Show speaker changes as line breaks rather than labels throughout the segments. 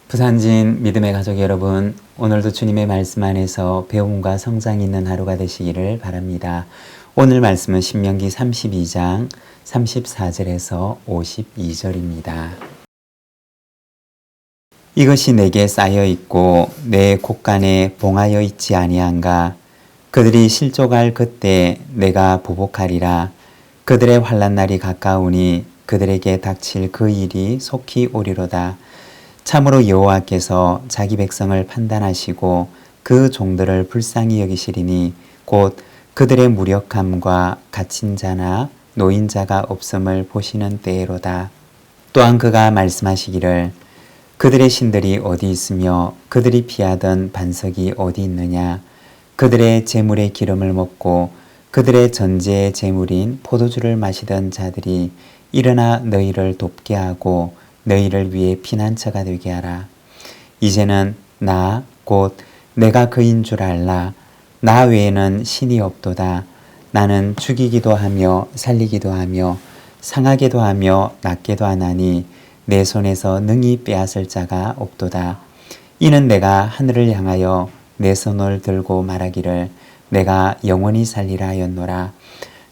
부산진 믿음의 가족 여러분, 오늘도 주님의 말씀 안에서 배움과 성장이 있는 하루가 되시기를 바랍니다. 오늘 말씀은 신명기 32장 34절에서 52절입니다. 이것이 내게 쌓여 있고 내 곳간에 봉하여 있지 아니한가? 그들이 실족할 그때 내가 보복하리라. 그들의 환난 날이 가까우니 그들에게 닥칠 그 일이 속히 오리로다. 참으로 여호와께서 자기 백성을 판단하시고 그 종들을 불쌍히 여기시리니 곧 그들의 무력함과 갇힌 자나 노인자가 없음을 보시는 때로다. 또한 그가 말씀하시기를 그들의 신들이 어디 있으며 그들이 피하던 반석이 어디 있느냐. 그들의 재물의 기름을 먹고 그들의 전제의 재물인 포도주를 마시던 자들이 일어나 너희를 돕게 하고 너희를 위해 피난처가 되게 하라. 이제는 나 곧 내가 그인 줄 알라. 나 외에는 신이 없도다. 나는 죽이기도 하며 살리기도 하며 상하게도 하며 낫게도 하나니 내 손에서 능히 빼앗을 자가 없도다. 이는 내가 하늘을 향하여 내 손을 들고 말하기를 내가 영원히 살리라 하였노라.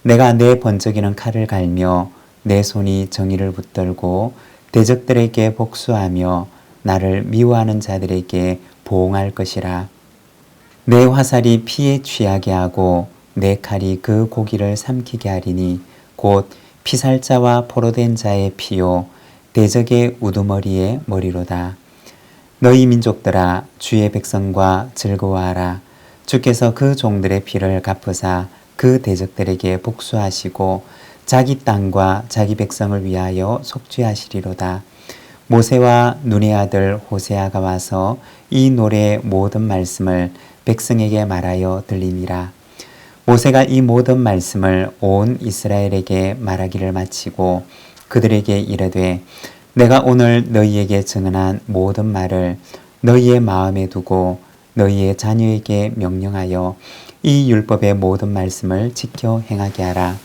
내가 내 번쩍이는 칼을 갈며 내 손이 정의를 붙들고 대적들에게 복수하며 나를 미워하는 자들에게 보응할 것이라. 내 화살이 피에 취하게 하고 내 칼이 그 고기를 삼키게 하리니 곧 피살자와 포로된 자의 피요 대적의 우두머리의 머리로다. 너희 민족들아 주의 백성과 즐거워하라. 주께서 그 종들의 피를 갚으사 그 대적들에게 복수하시고 자기 땅과 자기 백성을 위하여 속죄하시리로다. 모세와 눈의 아들 호세아가 와서 이 노래의 모든 말씀을 백성에게 말하여 들리니라. 모세가 이 모든 말씀을 온 이스라엘에게 말하기를 마치고 그들에게 이르되 내가 오늘 너희에게 증언한 모든 말을 너희의 마음에 두고 너희의 자녀에게 명령하여 이 율법의 모든 말씀을 지켜 행하게 하라.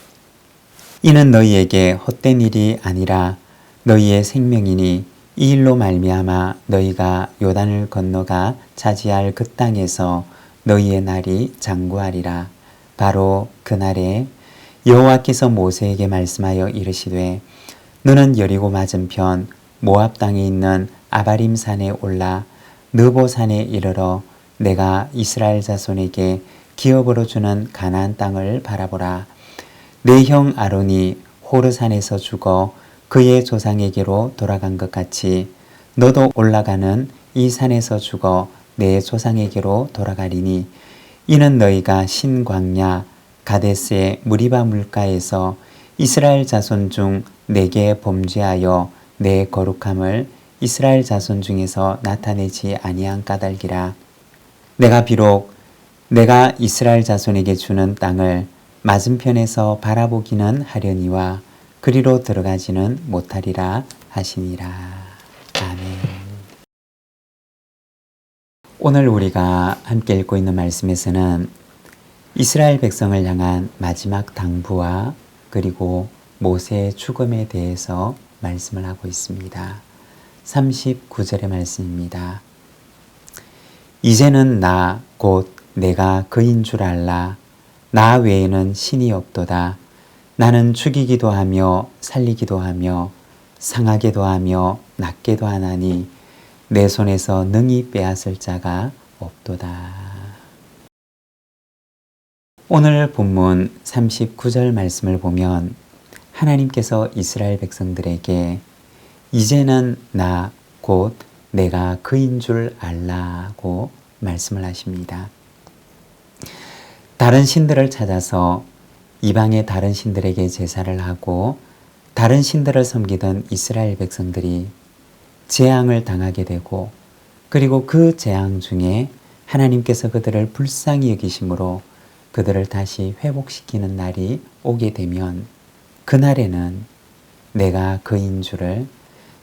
이는 너희에게 헛된 일이 아니라 너희의 생명이니 이 일로 말미암아 너희가 요단을 건너가 차지할 그 땅에서 너희의 날이 장구하리라. 바로 그날에 여호와께서 모세에게 말씀하여 이르시되 너는 여리고 맞은편 모압 땅에 있는 아바림 산에 올라 느보 산에 이르러 내가 이스라엘 자손에게 기업으로 주는 가나안 땅을 바라보라. 내 형 아론이 호르산에서 죽어 그의 조상에게로 돌아간 것 같이 너도 올라가는 이 산에서 죽어 내 조상에게로 돌아가리니 이는 너희가 신광야 가데스의 무리바 물가에서 이스라엘 자손 중 내게 범죄하여 내 거룩함을 이스라엘 자손 중에서 나타내지 아니한 까닭이라. 내가 비록 내가 이스라엘 자손에게 주는 땅을 맞은편에서 바라보기는 하려니와 그리로 들어가지는 못하리라 하시니라. 아멘. 오늘 우리가 함께 읽고 있는 말씀에서는 이스라엘 백성을 향한 마지막 당부와 그리고 모세의 죽음에 대해서 말씀을 하고 있습니다. 39절의 말씀입니다. 이제는 나 곧 내가 그인 줄 알라. 나 외에는 신이 없도다. 나는 죽이기도 하며 살리기도 하며 상하게도 하며 낫게도 하나니 내 손에서 능히 빼앗을 자가 없도다. 오늘 본문 39절 말씀을 보면 하나님께서 이스라엘 백성들에게 이제는 나 곧 내가 그인 줄 알라고 말씀을 하십니다. 다른 신들을 찾아서 이방의 다른 신들에게 제사를 하고 다른 신들을 섬기던 이스라엘 백성들이 재앙을 당하게 되고 그리고 그 재앙 중에 하나님께서 그들을 불쌍히 여기심으로 그들을 다시 회복시키는 날이 오게 되면 그날에는 내가 그인 줄을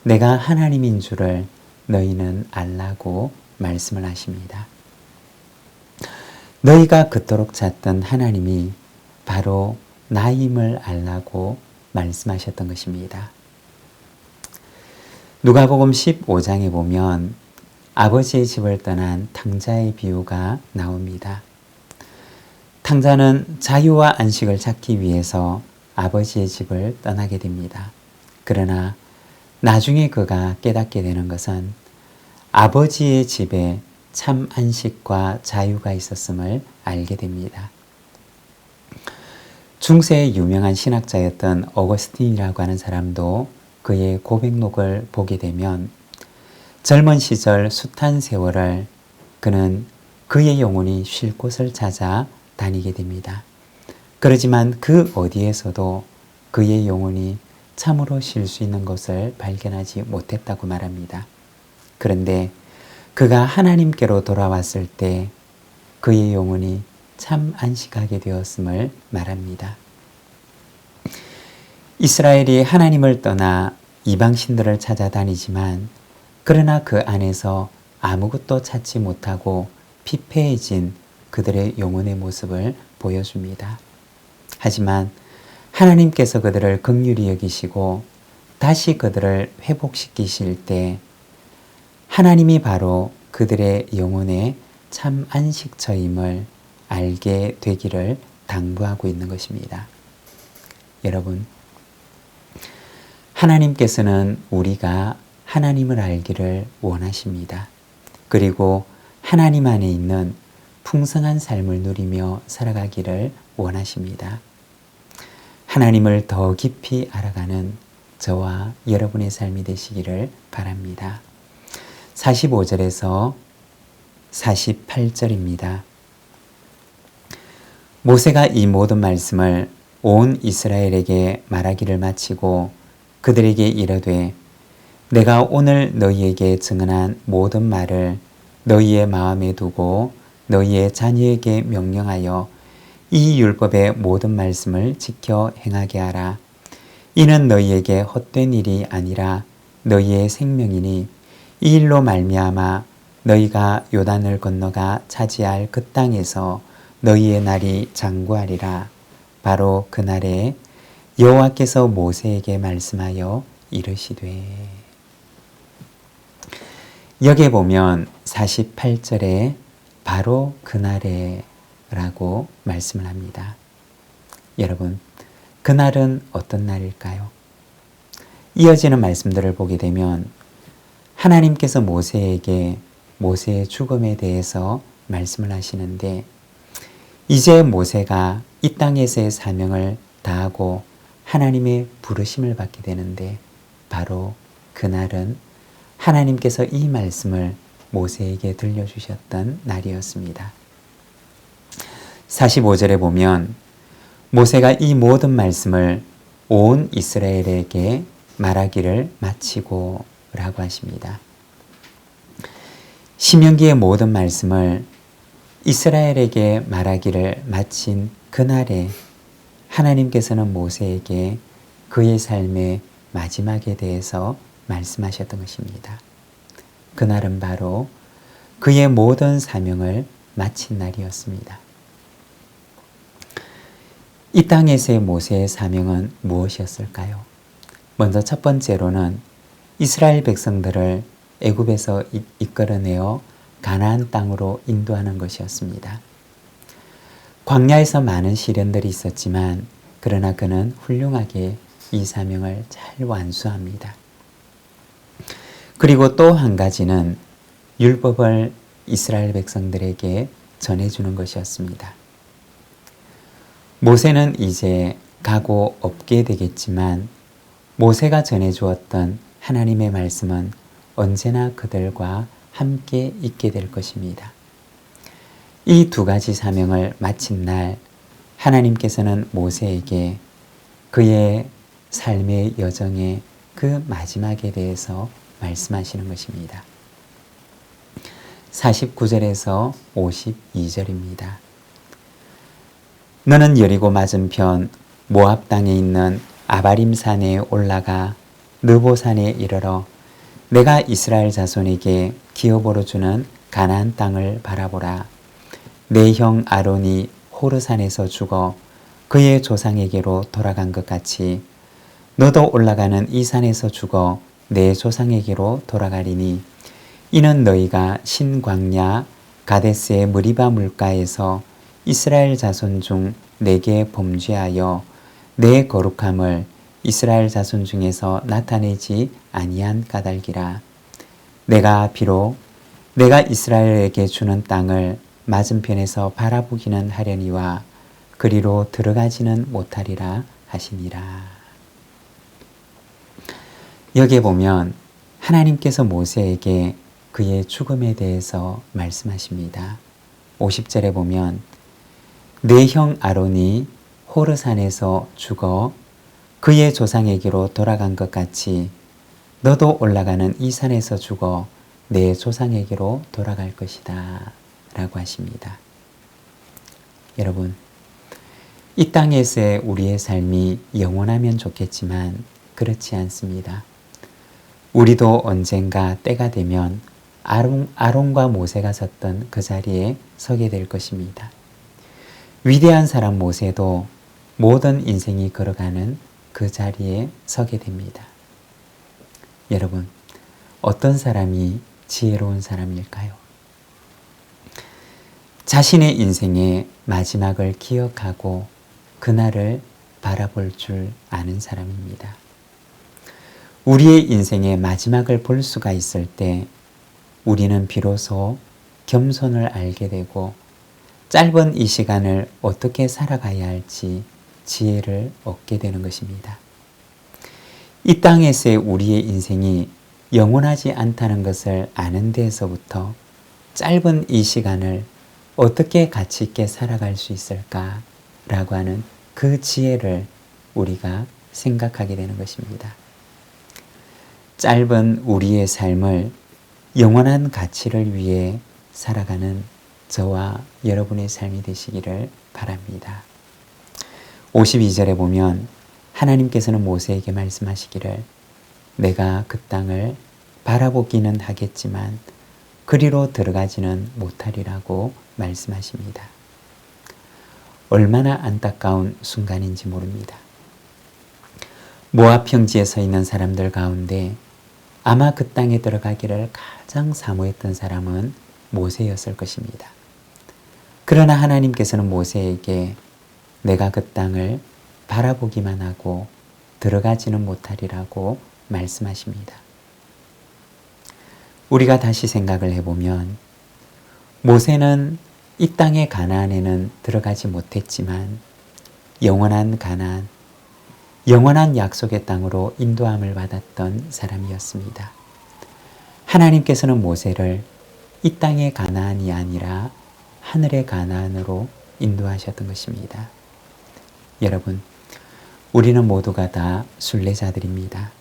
내가 하나님인 줄을 너희는 알라고 말씀을 하십니다. 너희가 그토록 찾던 하나님이 바로 나임을 알라고 말씀하셨던 것입니다. 누가복음 15장에 보면 아버지의 집을 떠난 탕자의 비유가 나옵니다. 탕자는 자유와 안식을 찾기 위해서 아버지의 집을 떠나게 됩니다. 그러나 나중에 그가 깨닫게 되는 것은 아버지의 집에 참 안식과 자유가 있었음을 알게 됩니다. 중세의 유명한 신학자였던 어거스틴이라고 하는 사람도 그의 고백록을 보게 되면 젊은 시절 숱한 세월을 그는 그의 영혼이 쉴 곳을 찾아 다니게 됩니다. 그러지만 그 어디에서도 그의 영혼이 참으로 쉴 수 있는 것을 발견하지 못했다고 말합니다. 그런데 그가 하나님께로 돌아왔을 때 그의 영혼이 참 안식하게 되었음을 말합니다. 이스라엘이 하나님을 떠나 이방신들을 찾아다니지만 그러나 그 안에서 아무것도 찾지 못하고 피폐해진 그들의 영혼의 모습을 보여줍니다. 하지만 하나님께서 그들을 긍휼히 여기시고 다시 그들을 회복시키실 때 하나님이 바로 그들의 영혼의 참 안식처임을 알게 되기를 당부하고 있는 것입니다. 여러분, 하나님께서는 우리가 하나님을 알기를 원하십니다. 그리고 하나님 안에 있는 풍성한 삶을 누리며 살아가기를 원하십니다. 하나님을 더 깊이 알아가는 저와 여러분의 삶이 되시기를 바랍니다. 45절에서 48절입니다. 모세가 이 모든 말씀을 온 이스라엘에게 말하기를 마치고 그들에게 이르되 내가 오늘 너희에게 증언한 모든 말을 너희의 마음에 두고 너희의 자녀에게 명령하여 이 율법의 모든 말씀을 지켜 행하게 하라. 이는 너희에게 헛된 일이 아니라 너희의 생명이니 이 일로 말미암아 너희가 요단을 건너가 차지할 그 땅에서 너희의 날이 장구하리라. 바로 그날에 여호와께서 모세에게 말씀하여 이르시되. 여기에 보면 48절에 바로 그날에 라고 말씀을 합니다. 여러분, 그날은 어떤 날일까요? 이어지는 말씀들을 보게 되면 하나님께서 모세에게 모세의 죽음에 대해서 말씀을 하시는데 이제 모세가 이 땅에서의 사명을 다하고 하나님의 부르심을 받게 되는데 바로 그날은 하나님께서 이 말씀을 모세에게 들려주셨던 날이었습니다. 45절에 보면 모세가 이 모든 말씀을 온 이스라엘에게 말하기를 마치고 라고 하십니다. 신명기의 모든 말씀을 이스라엘에게 말하기를 마친 그날에 하나님께서는 모세에게 그의 삶의 마지막에 대해서 말씀하셨던 것입니다. 그날은 바로 그의 모든 사명을 마친 날이었습니다. 이 땅에서의 모세의 사명은 무엇이었을까요? 먼저 첫 번째로는 이스라엘 백성들을 애굽에서 이끌어내어 가나안 땅으로 인도하는 것이었습니다. 광야에서 많은 시련들이 있었지만 그러나 그는 훌륭하게 이 사명을 잘 완수합니다. 그리고 또 한 가지는 율법을 이스라엘 백성들에게 전해주는 것이었습니다. 모세는 이제 가고 없게 되겠지만 모세가 전해주었던 하나님의 말씀은 언제나 그들과 함께 있게 될 것입니다. 이 두 가지 사명을 마친 날 하나님께서는 모세에게 그의 삶의 여정의 그 마지막에 대해서 말씀하시는 것입니다. 49절에서 52절입니다. 너는 여리고 맞은편 모압 땅에 있는 아바림 산에 올라가 느보산에 이르러 내가 이스라엘 자손에게 기업으로 주는 가나안 땅을 바라보라. 내 형 아론이 호르산에서 죽어 그의 조상에게로 돌아간 것 같이 너도 올라가는 이 산에서 죽어 내 조상에게로 돌아가리니 이는 너희가 신광야 가데스의 무리바 물가에서 이스라엘 자손 중 내게 범죄하여 내 거룩함을 이스라엘 자손 중에서 나타내지 아니한 까닭이라. 내가 비록 내가 이스라엘에게 주는 땅을 맞은편에서 바라보기는 하려니와 그리로 들어가지는 못하리라 하시니라. 여기에 보면 하나님께서 모세에게 그의 죽음에 대해서 말씀하십니다. 50절에 보면 내 형 아론이 호르산에서 죽어 그의 조상에게로 돌아간 것 같이 너도 올라가는 이 산에서 죽어 내 조상에게로 돌아갈 것이다 라고 하십니다. 여러분, 이 땅에서의 우리의 삶이 영원하면 좋겠지만 그렇지 않습니다. 우리도 언젠가 때가 되면 아론과 모세가 섰던 그 자리에 서게 될 것입니다. 위대한 사람 모세도 모든 인생이 걸어가는 그 자리에 서게 됩니다. 여러분, 어떤 사람이 지혜로운 사람일까요? 자신의 인생의 마지막을 기억하고 그날을 바라볼 줄 아는 사람입니다. 우리의 인생의 마지막을 볼 수가 있을 때 우리는 비로소 겸손을 알게 되고 짧은 이 시간을 어떻게 살아가야 할지 지혜를 얻게 되는 것입니다. 이 땅에서의 우리의 인생이 영원하지 않다는 것을 아는 데에서부터 짧은 이 시간을 어떻게 가치 있게 살아갈 수 있을까라고 하는 그 지혜를 우리가 생각하게 되는 것입니다. 짧은 우리의 삶을 영원한 가치를 위해 살아가는 저와 여러분의 삶이 되시기를 바랍니다. 52절에 보면 하나님께서는 모세에게 말씀하시기를 내가 그 땅을 바라보기는 하겠지만 그리로 들어가지는 못하리라고 말씀하십니다. 얼마나 안타까운 순간인지 모릅니다. 모압 평지에 서 있는 사람들 가운데 아마 그 땅에 들어가기를 가장 사모했던 사람은 모세였을 것입니다. 그러나 하나님께서는 모세에게 내가 그 땅을 바라보기만 하고 들어가지는 못하리라고 말씀하십니다. 우리가 다시 생각을 해보면 모세는 이 땅의 가나안에는 들어가지 못했지만 영원한 가나안, 영원한 약속의 땅으로 인도함을 받았던 사람이었습니다. 하나님께서는 모세를 이 땅의 가나안이 아니라 하늘의 가나안으로 인도하셨던 것입니다. 여러분, 우리는 모두가 다 순례자들입니다.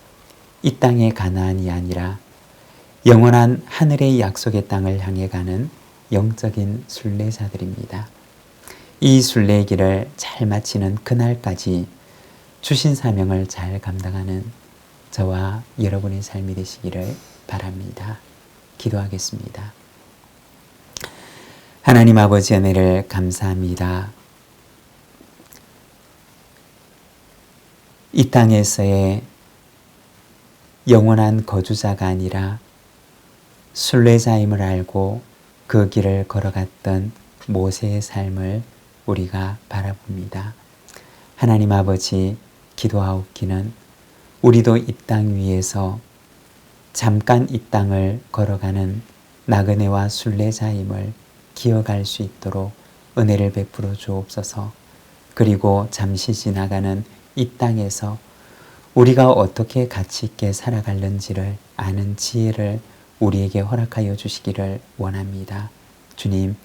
이 땅의 가나안이 아니라 영원한 하늘의 약속의 땅을 향해 가는 영적인 순례자들입니다. 이 순례의 길을 잘 마치는 그날까지 주신 사명을 잘 감당하는 저와 여러분의 삶이 되시기를 바랍니다. 기도하겠습니다. 하나님 아버지 은혜를 감사합니다. 이 땅에서의 영원한 거주자가 아니라 순례자임을 알고 그 길을 걸어갔던 모세의 삶을 우리가 바라봅니다. 하나님 아버지, 기도하옵기는 우리도 이 땅 위에서 잠깐 이 땅을 걸어가는 나그네와 순례자임을 기억할 수 있도록 은혜를 베풀어 주옵소서. 그리고 잠시 지나가는 이 땅에서 우리가 어떻게 가치 있게 살아갈는지를 아는 지혜를 우리에게 허락하여 주시기를 원합니다. 주님,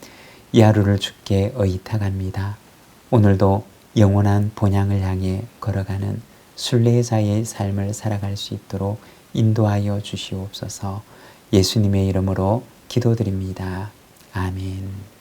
이 하루를 주께 의탁합니다. 오늘도 영원한 본향을 향해 걸어가는 순례자의 삶을 살아갈 수 있도록 인도하여 주시옵소서. 예수님의 이름으로 기도드립니다. 아멘.